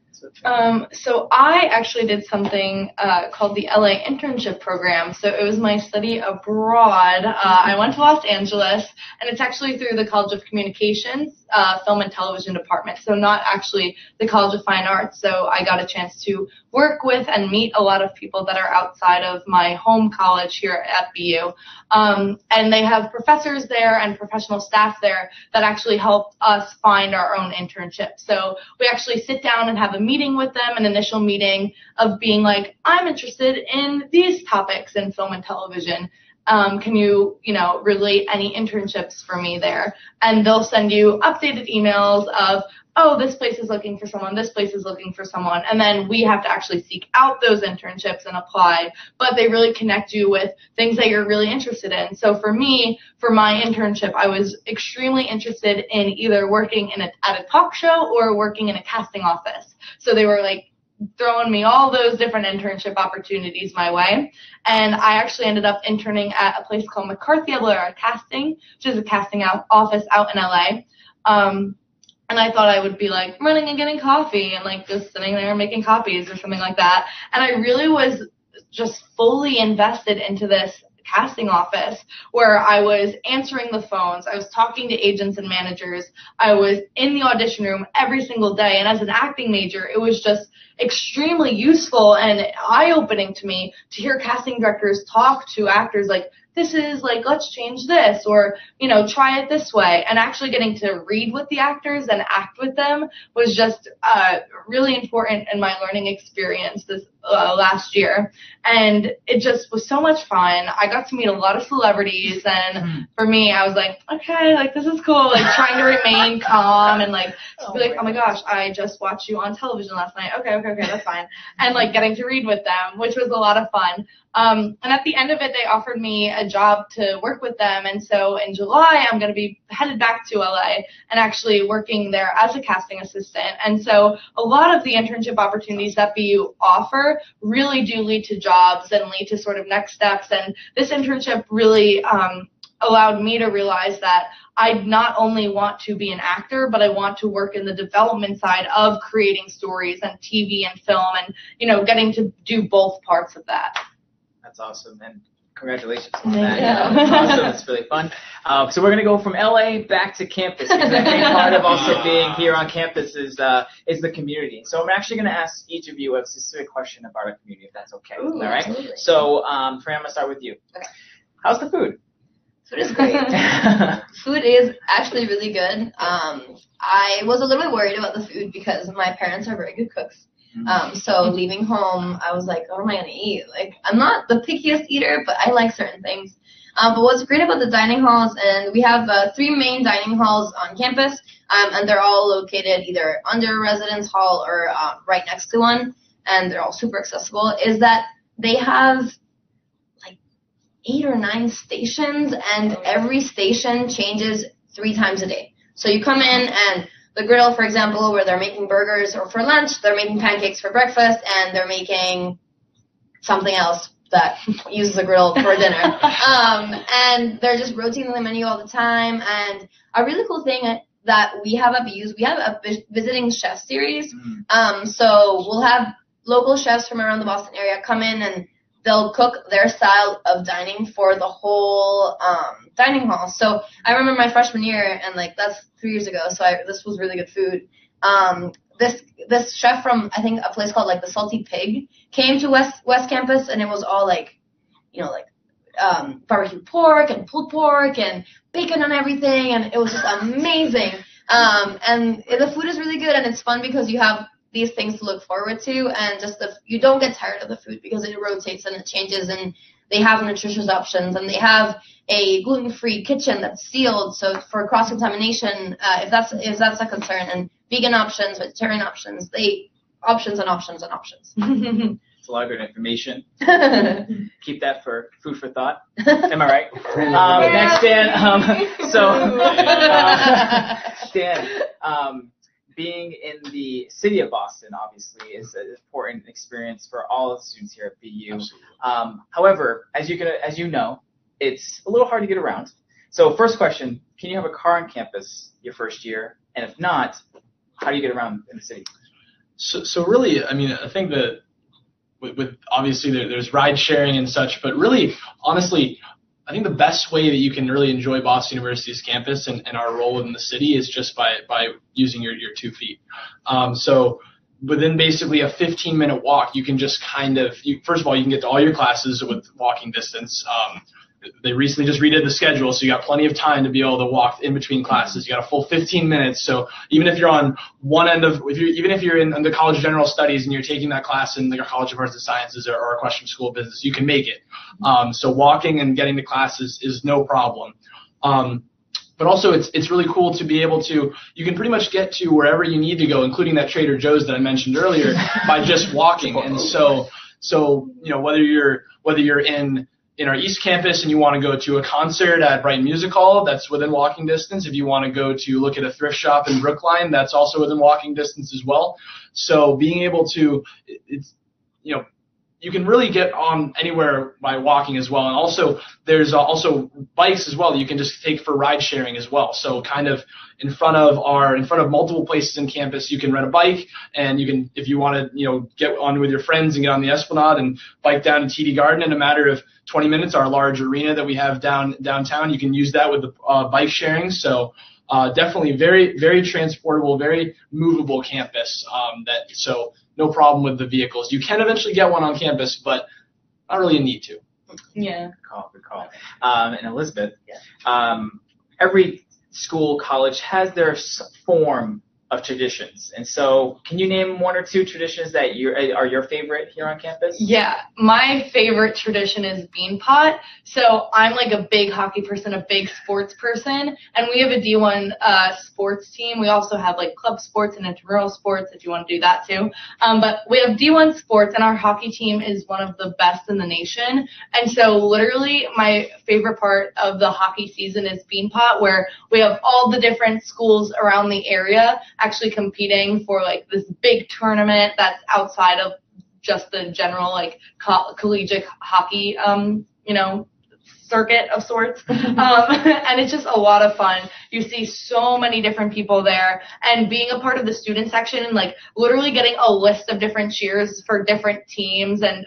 So I actually did something called the LA Internship Program. So it was my study abroad. I went to Los Angeles, and it's actually through the College of Communications, Film and Television Department. So not actually the College of Fine Arts. So I got a chance to work with and meet a lot of people that are outside of my home college here at BU. And they have professors there and professional staff there that actually help us find our own internship. So we actually sit down and have a meeting with them, an initial meeting of being like, I'm interested in these topics in film and television. Can you, relate any internships for me there? And they'll send you updated emails of, oh, this place is looking for someone, this place is looking for someone. And then we have to actually seek out those internships and apply. But they really connect you with things that you're really interested in. So for me, for my internship, I was extremely interested in either working at a talk show or working in a casting office. So they were like throwing me all those different internship opportunities my way. And I actually ended up interning at a place called McCarthy Ablera Casting, which is a casting office out in LA. And I thought I would be like running and getting coffee and like just sitting there making copies or something like that. And I really was just fully invested into this casting office where I was answering the phones. I was talking to agents and managers. I was in the audition room every single day. And as an acting major, it was just extremely useful and eye-opening to me to hear casting directors talk to actors like, this is like, let's change this, or, try it this way. And actually getting to read with the actors and act with them was just really important in my learning experience this last year. And it just was so much fun. I got to meet a lot of celebrities, and for me, I was like, okay, like, this is cool, like, trying to remain calm and, like, be like, oh my gosh, I just watched you on television last night. Okay, that's fine. And, like, getting to read with them, which was a lot of fun. And at the end of it, they offered me a job to work with them. And so in July, I'm going to be headed back to LA and actually working there as a casting assistant. And so a lot of the internship opportunities that BU offer really do lead to jobs and lead to sort of next steps. And this internship really allowed me to realize that I not only want to be an actor, but I want to work in the development side of creating stories and TV and film and, getting to do both parts of that. That's awesome, and congratulations on that. Awesome, it's really fun. So we're going to go from LA back to campus, because I think part of also being here on campus is the community. So I'm actually going to ask each of you a specific question about our community, if that's okay. Ooh, all right? Absolutely. So, Fran, I'm going to start with you. Okay. How's the food? Food is great. Food is actually really good. I was a little bit worried about the food because my parents are very good cooks. So leaving home, I was like, what am I going to eat? Like, I'm not the pickiest eater, but I like certain things. But what's great about the dining halls, and we have 3 main dining halls on campus, and they're all located either under a residence hall or right next to one, and they're all super accessible, is that they have like 8 or 9 stations, and every station changes 3 times a day. So you come in and the griddle, for example, where they're making burgers or for lunch, they're making pancakes for breakfast, and they're making something else that uses a griddle for dinner. And they're just rotating the menu all the time. And a really cool thing that we have at BU, we have a visiting chef series. So we'll have local chefs from around the Boston area come in and they'll cook their style of dining for the whole dining hall. So I remember my freshman year, and like that's 3 years ago. So this was really good food. This chef from I think a place called like the Salty Pig came to West Campus, and it was all like, barbecue pork and pulled pork and bacon and everything, and it was just amazing. And the food is really good, and it's fun because you have these things to look forward to, and just you don't get tired of the food because it rotates and it changes, and they have nutritious options, and they have a gluten-free kitchen that's sealed, so for cross-contamination, if that's a concern, and vegan options, vegetarian options, options and options and options. It's a lot of good information. Keep that for food for thought. Am I right? Next, Dan. Dan, being in the city of Boston, obviously, is an important experience for all of the students here at BU. However, as you know, it's a little hard to get around. So, first question: can you have a car on campus your first year? And if not, how do you get around in the city? So really, I mean, I think that with obviously there's ride sharing and such, but really, honestly, I think the best way that you can really enjoy Boston University's campus and our role in the city is just by using your 2 feet. So within basically a 15-minute walk, you can just first of all, you can get to all your classes with walking distance. They recently just redid the schedule, so you got plenty of time to be able to walk in between classes. You got a full 15 minutes, so even if you're on one end of, even if you're in the College of General Studies and you're taking that class in the College of Arts and Sciences or a question School of Business, you can make it. So walking and getting to classes is no problem. But also it's really cool to be able to, you can pretty much get to wherever you need to go, including that Trader Joe's that I mentioned earlier, by just walking. And so whether you're in our East Campus and you want to go to a concert at Brighton Music Hall, that's within walking distance. If you want to go to look at a thrift shop in Brookline, that's also within walking distance as well. So being able to, you can really get on anywhere by walking as well. And also there's also bikes as well that you can just take for ride sharing as well. So kind of in front of multiple places in campus, you can rent a bike, and you can, if you want to, get on with your friends and get on the Esplanade and bike down to TD Garden in a matter of 20 minutes, our large arena that we have downtown, you can use that with the bike sharing. So definitely very, very transportable, very movable campus. So no problem with the vehicles. You can eventually get one on campus, but not really a need to. Yeah. Good call. And Elizabeth, every school, college has their form of traditions. And so can you name one or two traditions that are your favorite here on campus? Yeah, my favorite tradition is bean pot. So I'm like a big hockey person, a big sports person, and we have a D1 sports team. We also have like club sports and intramural sports if you want to do that too. But we have D1 sports, and our hockey team is one of the best in the nation. And so literally my favorite part of the hockey season is bean pot, where we have all the different schools around the area actually competing for like this big tournament that's outside of just the general like collegiate hockey circuit of sorts. And it's just a lot of fun. You see so many different people there, and being a part of the student section and like literally getting a list of different cheers for different teams and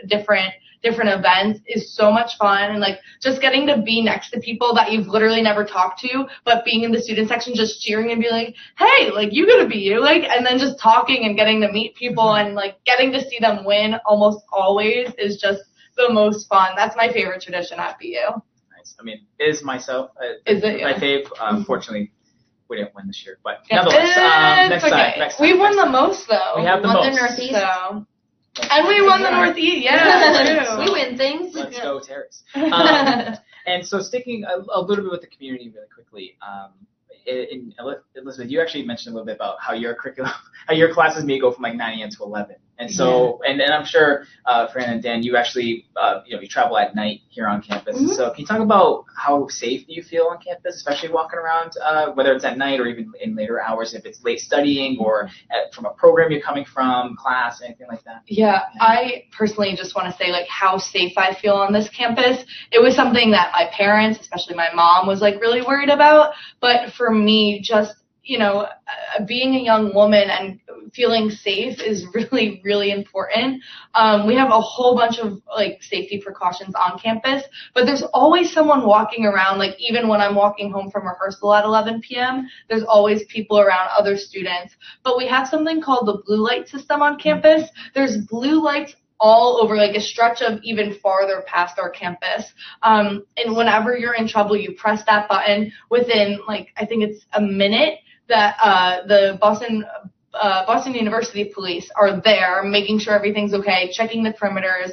different events is so much fun. And like just getting to be next to people that you've literally never talked to, but being in the student section just cheering and be like, hey, like you gotta be you, like, and then just talking and getting to meet people and like getting to see them win almost always is just the most fun. That's my favorite tradition at BU. Nice. I mean, is myself is it my fave. Unfortunately, we didn't win this year, but nonetheless, next time. We won the most though. We have the most. The Northeast. So. And we won the Northeast, yeah. We win things. Let's go, Terrace. And so sticking a little bit with the community really quickly, Elizabeth, you actually mentioned a little bit about how your curriculum, how your classes may go from like 9 a.m. to 11. And so, and I'm sure, Fran and Dan, you actually, you travel at night here on campus. Mm-hmm. So can you talk about how safe do you feel on campus, especially walking around, whether it's at night or even in later hours, if it's late studying or from a program you're coming from, class, anything like that? Yeah, I personally just want to say like how safe I feel on this campus. It was something that my parents, especially my mom, was like really worried about. But for me, just being a young woman and feeling safe is really, really important. We have a whole bunch of safety precautions on campus, but there's always someone walking around. Like even when I'm walking home from rehearsal at 11 p.m., there's always people around, other students. But we have something called the blue light system on campus. There's blue lights all over, a stretch of even farther past our campus. And whenever you're in trouble, you press that button. Within, I think it's a minute, that the Boston University police are there, making sure everything's okay, checking the perimeters.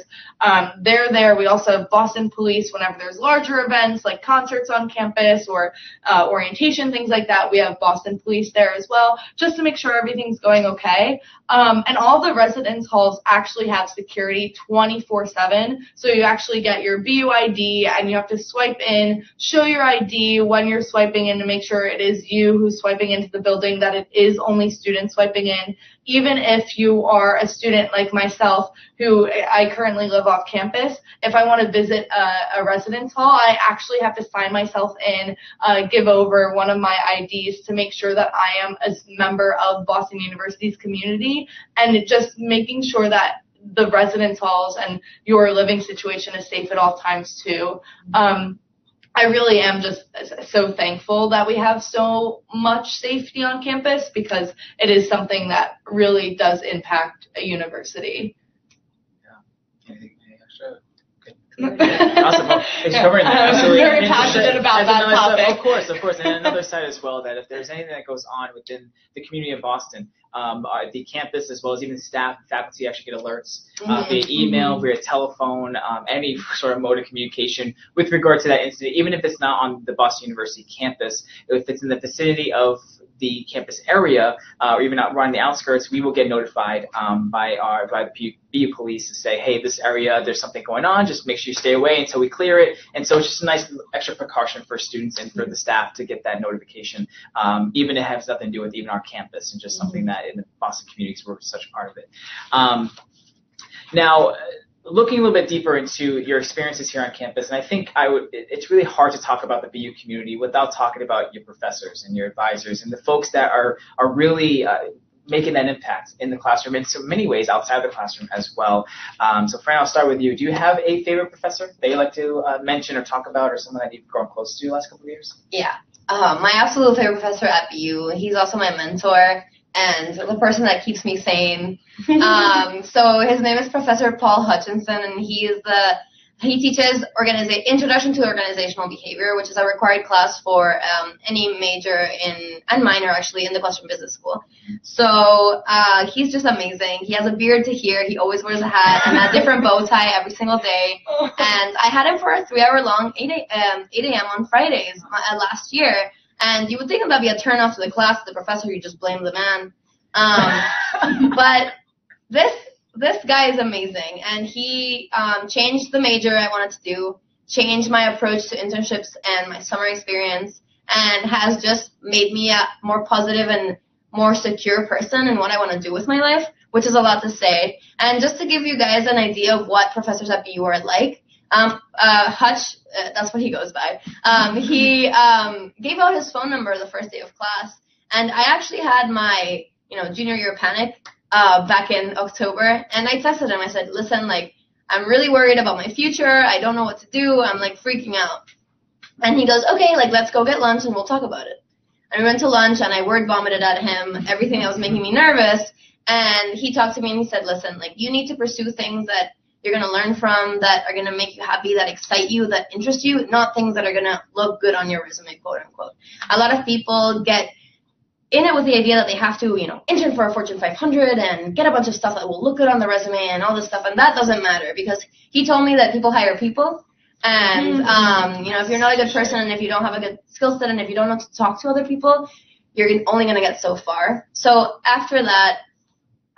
They're there. We also have Boston police whenever there's larger events like concerts on campus or orientation, things like that. We have Boston police there as well, just to make sure everything's going okay. And all the residence halls actually have security 24/7. So you actually get your BU ID and you have to swipe in, show your ID when you're swiping in to make sure it is you who's swiping into the building, that it is only students swiping in. Even if you are a student like myself, who I currently live off campus, if I want to visit a residence hall, I actually have to sign myself in, give over one of my IDs to make sure that I am a member of Boston University's community, and just making sure that the residence halls and your living situation is safe at all times too. I really am just so thankful that we have so much safety on campus, because it is something that really does impact a university. Yeah. Anything extra? Awesome. Well, thanks for covering that. I'm very passionate about that topic. Of course. And another side as well, that if there's anything that goes on within the community of Boston, the campus as well as even staff and faculty actually get alerts via email, via telephone, any sort of mode of communication with regard to that incident, even if it's not on the Boston University campus. If it's in the vicinity of the campus area, or even out around the outskirts, we will get notified by the BU police to say, hey, this area, there's something going on, just make sure you stay away until we clear it. And so it's just a nice extra precaution for students and for the staff to get that notification, even if it has nothing to do with even our campus, and just something that in the Boston communities, we're such a part of it. Now, looking a little bit deeper into your experiences here on campus, and I think it's really hard to talk about the BU community without talking about your professors and your advisors and the folks that are really making that impact in the classroom, in so many ways outside the classroom as well. So Fran, I'll start with you. Do you have a favorite professor that you like to mention or talk about, or someone that you've grown close to the last couple of years? Yeah. My absolute favorite professor at BU, he's also my mentor and the person that keeps me sane. So his name is Professor Paul Hutchinson, and he teaches Introduction to Organizational Behavior, which is a required class for any major and minor actually in the classroom business school. So he's just amazing. He has a beard to here. He always wears a hat and a different bow tie every single day. And I had him for a 3-hour long 8 a.m. on Fridays last year. And you would think that'd be a turn off to the class, the professor, you just blame the man. But this guy is amazing, and he changed the major I wanted to do, changed my approach to internships and my summer experience, and has just made me a more positive and more secure person in what I want to do with my life, which is a lot to say. And just to give you guys an idea of what professors at BU are like, Hutch, that's what he goes by. He gave out his phone number the first day of class, and I actually had my junior year panic back in October, and I texted him. I said, listen, I'm really worried about my future. I don't know what to do. I'm freaking out. And he goes, okay, let's go get lunch and we'll talk about it. And we went to lunch, and I word vomited at him everything that was making me nervous. And he talked to me and he said, listen, you need to pursue things that you're going to learn from, that are going to make you happy, that excite you, that interest you, not things that are going to look good on your resume, quote unquote. A lot of people get in it with the idea that they have to, intern for a Fortune 500 and get a bunch of stuff that will look good on the resume and all this stuff, and that doesn't matter, because he told me that people hire people, and, if you're not a good person, and if you don't have a good skill set, and if you don't know to talk to other people, you're only going to get so far. So after that,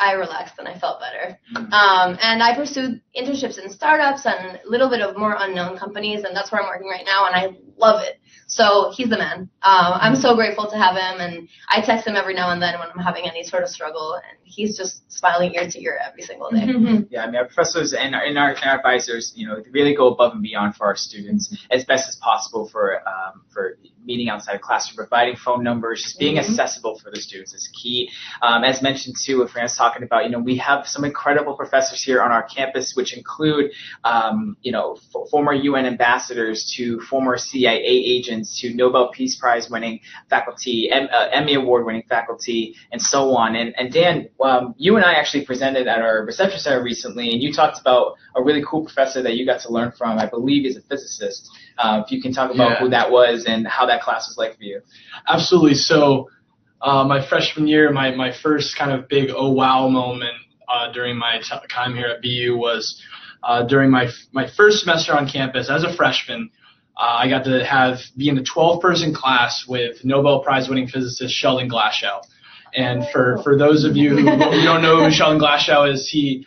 I relaxed and I felt better. And I pursued internships in startups and a little bit of more unknown companies, and that's where I'm working right now, and I love it. So he's the man. I'm so grateful to have him, and I text him every now and then when I'm having any sort of struggle, and he's just smiling ear to ear every single day. Yeah, I mean, our professors and our advisors, they really go above and beyond for our students as best as possible for meeting outside of classroom, providing phone numbers, just being accessible for the students is key. As mentioned too, if Fran's talking about, we have some incredible professors here on our campus, which include, former UN ambassadors to former CIA agents to Nobel Peace Prize winning faculty, Emmy Award winning faculty, and so on. And Dan, you and I actually presented at our reception center recently, and you talked about a really cool professor that you got to learn from. I believe he's a physicist. If you can talk about who that was and how that class was like for you. Absolutely. So my freshman year, my first kind of big oh wow moment during my time here at BU was during my first semester on campus as a freshman. I got to be in a 12-person class with Nobel Prize winning physicist Sheldon Glashow. And for those of you who don't know who Sheldon Glashow is, he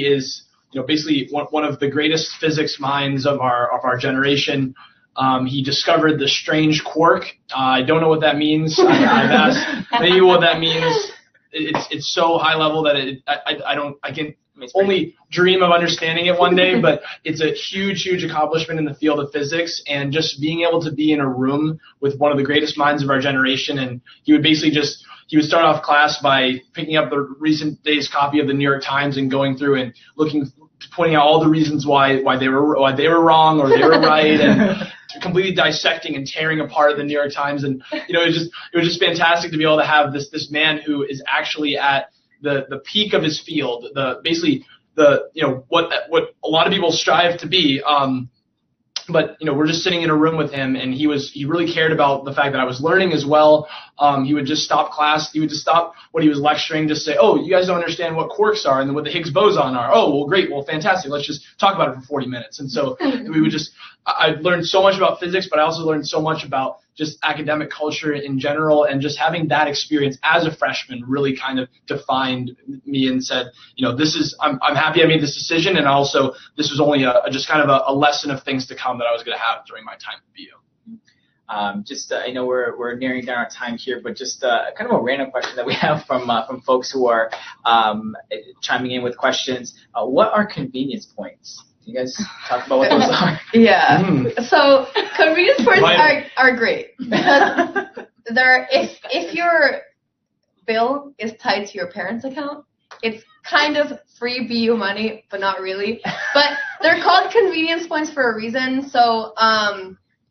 is basically one of the greatest physics minds of our generation. He discovered the strange quark. I don't know what that means. I've asked many people what that means. It's so high level that I can only dream of understanding it one day, but it's a huge accomplishment in the field of physics, and just being able to be in a room with one of the greatest minds of our generation. And he would start off class by picking up the recent day's copy of the New York Times and going through and pointing out all the reasons why they were wrong or they were right, and completely dissecting and tearing apart the New York Times. And it was just fantastic to be able to have this man who is actually at the peak of his field, what a lot of people strive to be. But we're just sitting in a room with him, and he really cared about the fact that I was learning as well. He would just stop class. He would just stop what he was lecturing, just say, "Oh, you guys don't understand what quarks are and what the Higgs boson are. Oh, well, great. Well, fantastic. Let's just talk about it for 40 minutes." And so I learned so much about physics, but I also learned so much about just academic culture in general, and just having that experience as a freshman really kind of defined me and said, I'm happy I made this decision, and also this was only just kind of a lesson of things to come that I was going to have during my time at BU. I know we're nearing down our time here, but just kind of a random question that we have from folks who are chiming in with questions. What are convenience points? Can you guys talk about what those are? Yeah. So convenience points are great because if your bill is tied to your parents' account, it's kind of free BU money, but not really. But they're called convenience points for a reason. So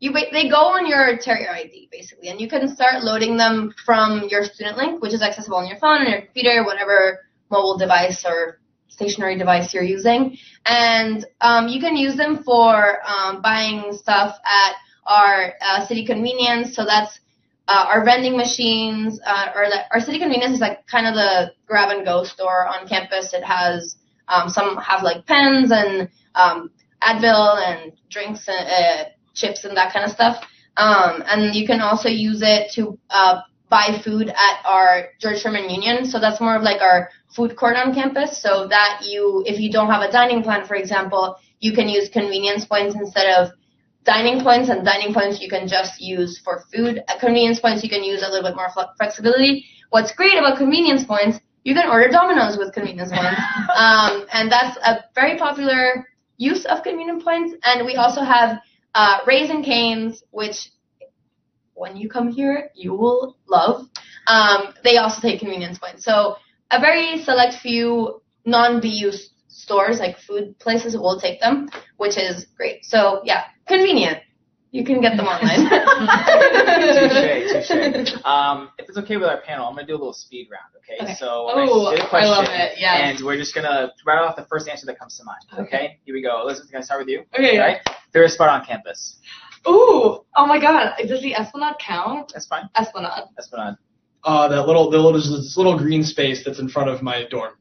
they go on your Terrier ID basically, and you can start loading them from your student link, which is accessible on your phone, on your computer, whatever mobile device or stationary device you're using. And you can use them for buying stuff at our city convenience. So that's our vending machines, our city convenience is like kind of the grab and go store on campus. It has some have like pens and Advil and drinks and chips and that kind of stuff. And you can also use it to buy food at our George Sherman Union. So that's more of like our food court on campus, so that if you don't have a dining plan, for example, you can use convenience points instead of dining points, and dining points you can just use for food. At convenience points, you can use a little bit more flexibility. What's great about convenience points, you can order Domino's with convenience points, and that's a very popular use of convenience points. And we also have Raisin Canes, which when you come here, you will love. They also take convenience points. So a very select few non-BU stores, like food places, will take them, which is great. So, yeah, convenient. You can get them online. Touche. If it's okay with our panel, I'm going to do a little speed round, okay? So I love it, yes. And we're just going to write off the first answer that comes to mind, okay? Here we go. Elizabeth, can I start with you? Okay. All right? Favorite spot on campus? Ooh, oh my God. Does the Esplanade count? That's fine. Esplanade. This little green space that's in front of my dorm.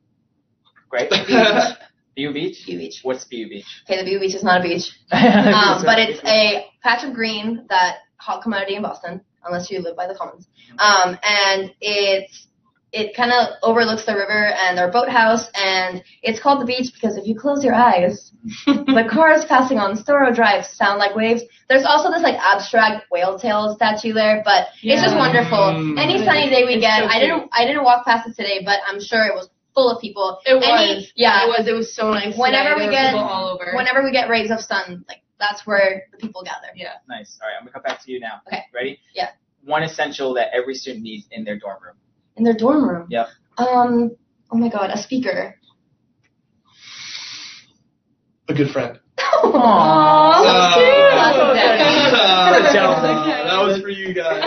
Great. BU Beach? BU Beach. What's BU Beach? Okay, the BU Beach is not a beach. But it's a patch of green, that hot commodity in Boston, unless you live by the Commons. And it kind of overlooks the river and our boathouse, and it's called the beach because if you close your eyes, the cars passing on Storo Drive sound like waves. There's also this like abstract whale tail statue there, but it's just wonderful. Any sunny day we get, I didn't walk past it today, but I'm sure it was full of people. It was. Yeah. It was so nice. Whenever today. we get, people all over. whenever we get rays of sun, like that's where the people gather. Yeah. Nice. All right, I'm gonna come back to you now. Okay. Ready? Yeah. One essential that every student needs in their dorm room. In their dorm room. Yep. Oh my God, a speaker. A good friend. Aww, so cute. That was for you guys.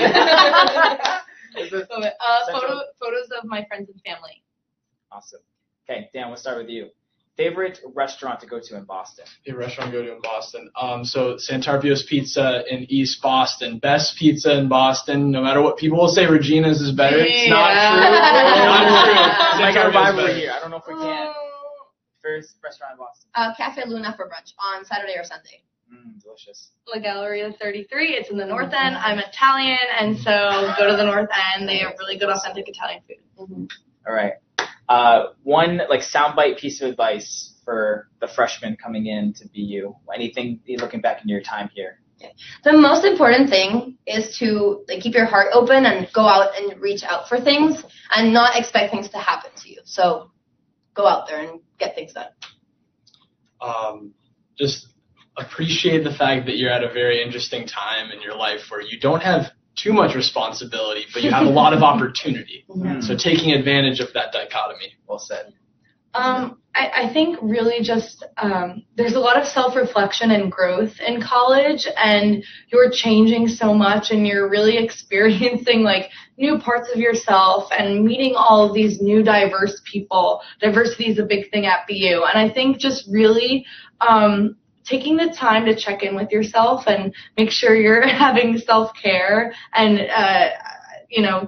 Photos of my friends and family. Awesome. Okay, Dan, we'll start with you. Favorite restaurant to go to in Boston? Favorite restaurant to go to in Boston. So Santarpio's Pizza in East Boston. Best pizza in Boston. No matter what people will say, Regina's is better. It's not true. Not true. I got a rivalry here. I don't know if we can. First restaurant in Boston. Cafe Luna for brunch on Saturday or Sunday. Delicious. La Galleria 33. It's in the North End. I'm Italian, and so go to the North End. They have really good, authentic Italian food. All right. One soundbite piece of advice for the freshmen coming in to BU. Anything looking back in your time here? The most important thing is to keep your heart open and go out and reach out for things and not expect things to happen to you. So go out there and get things done. Just appreciate the fact that you're at a very interesting time in your life where you don't have too much responsibility, but you have a lot of opportunity. So taking advantage of that dichotomy. Well said. I think really just there's a lot of self-reflection and growth in college, and you're changing so much, and you're really experiencing new parts of yourself and meeting all of these new diverse people. Diversity is a big thing at BU, and I think just really taking the time to check in with yourself and make sure you're having self-care and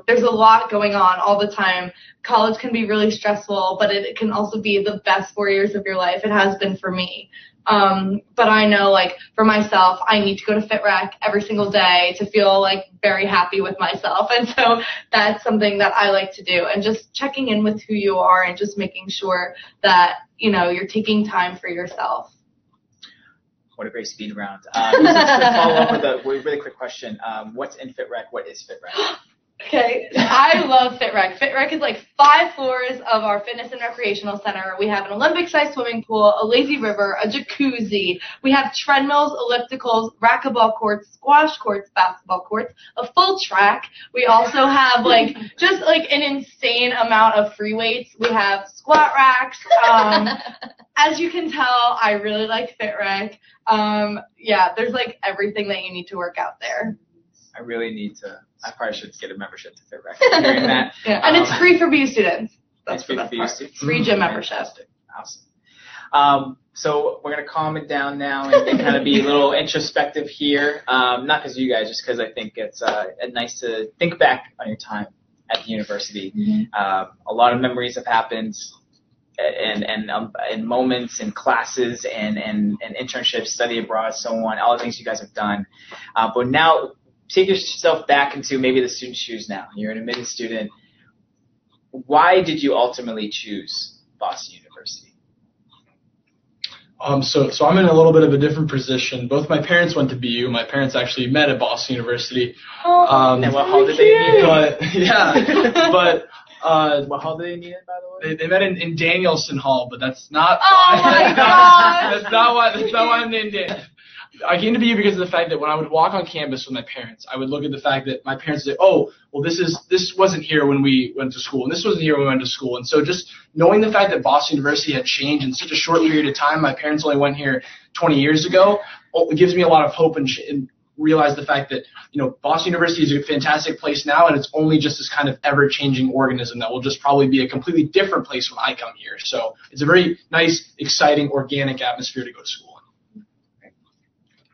there's a lot going on all the time. College can be really stressful, but it can also be the best 4 years of your life. It has been for me. But I know, for myself, I need to go to FitRec every single day to feel, very happy with myself. And so that's something that I like to do. And just checking in with who you are and just making sure that, you're taking time for yourself. What a great speed round. Just to follow up with a really quick question. What's in FitRec? What is FitRec? Okay, I love FitRec. FitRec is 5 floors of our fitness and recreational center. We have an Olympic-sized swimming pool, a lazy river, a jacuzzi. We have treadmills, ellipticals, racquetball courts, squash courts, basketball courts, a full track. We also have just an insane amount of free weights. We have squat racks. As you can tell, I really like FitRec. There's everything that you need to work out there. I really need to. I probably should get a membership to FitRec. Hearing that. Yeah, and it's free for BU students. That's free for BU students. Free gym membership. Fantastic. Awesome. So we're going to calm it down now and kind of be a little introspective here. Not because of you guys, just because I think it's nice to think back on your time at the university. A lot of memories have happened. And moments and classes and internships, study abroad, so on, all the things you guys have done. But now take yourself back into maybe the student shoes now. You're an admitted student. Why did you ultimately choose Boston University? So I'm in a little bit of a different position. Both my parents went to BU. My parents actually met at Boston University. And what hall did they meet? What hall did they meet in, by the way? They met in Danielson Hall, but that's not my God. That's not why I'm named Dan. I came to BU because of the fact that when I would walk on campus with my parents, I would look at the fact that my parents would say, oh, well, this wasn't here when we went to school, and this wasn't here when we went to school. And so just knowing the fact that Boston University had changed in such a short period of time, my parents only went here 20 years ago, it gives me a lot of hope and realize the fact that, Boston University is a fantastic place now, and it's only just this kind of ever-changing organism that will just probably be a completely different place when I come here. So it's a very nice, exciting, organic atmosphere to go to school in.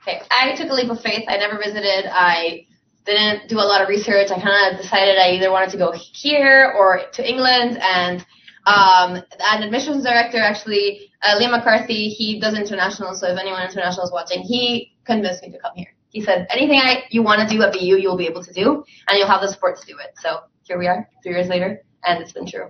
Okay, I took a leap of faith. I never visited. I didn't do a lot of research. I kind of decided I either wanted to go here or to England. And an admissions director, actually, Liam McCarthy, he does international. So if anyone international is watching, he convinced me to come here. He said, anything you want to do at BU, you'll be able to do, and you'll have the support to do it. So here we are, 3 years later, and it's been true.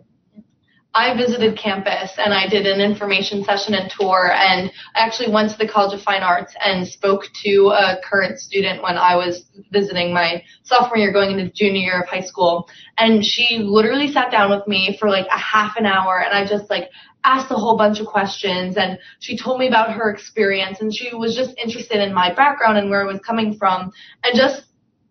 I visited campus and I did an information session and tour, and I actually went to the College of Fine Arts and spoke to a current student when I was visiting my sophomore year going into junior year of high school. And she literally sat down with me for like a half an hour, and I just like asked a whole bunch of questions, and she told me about her experience, and she was just interested in my background and where I was coming from. And just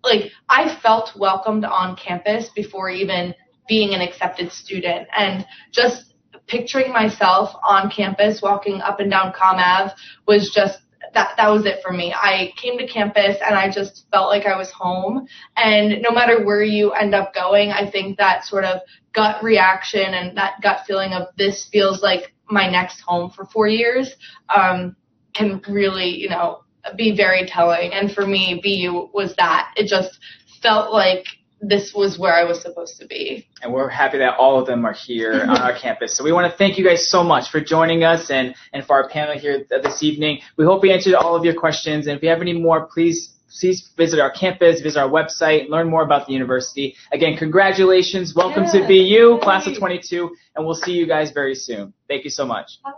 like I felt welcomed on campus before even being an accepted student, and just picturing myself on campus walking up and down Comm Ave was just that was it for me. I came to campus and I just felt like I was home, and no matter where you end up going, I think that sort of gut reaction and that gut feeling of this feels like my next home for 4 years can really, be very telling. And for me, BU was that. It just felt like this was where I was supposed to be. And we're happy that all of them are here on our campus. So we want to thank you guys so much for joining us and for our panel here this evening. We hope we answered all of your questions. And if you have any more, please visit our campus, visit our website, learn more about the university. Again, congratulations. Welcome to BU, class of 22. And we'll see you guys very soon. Thank you so much. Bye.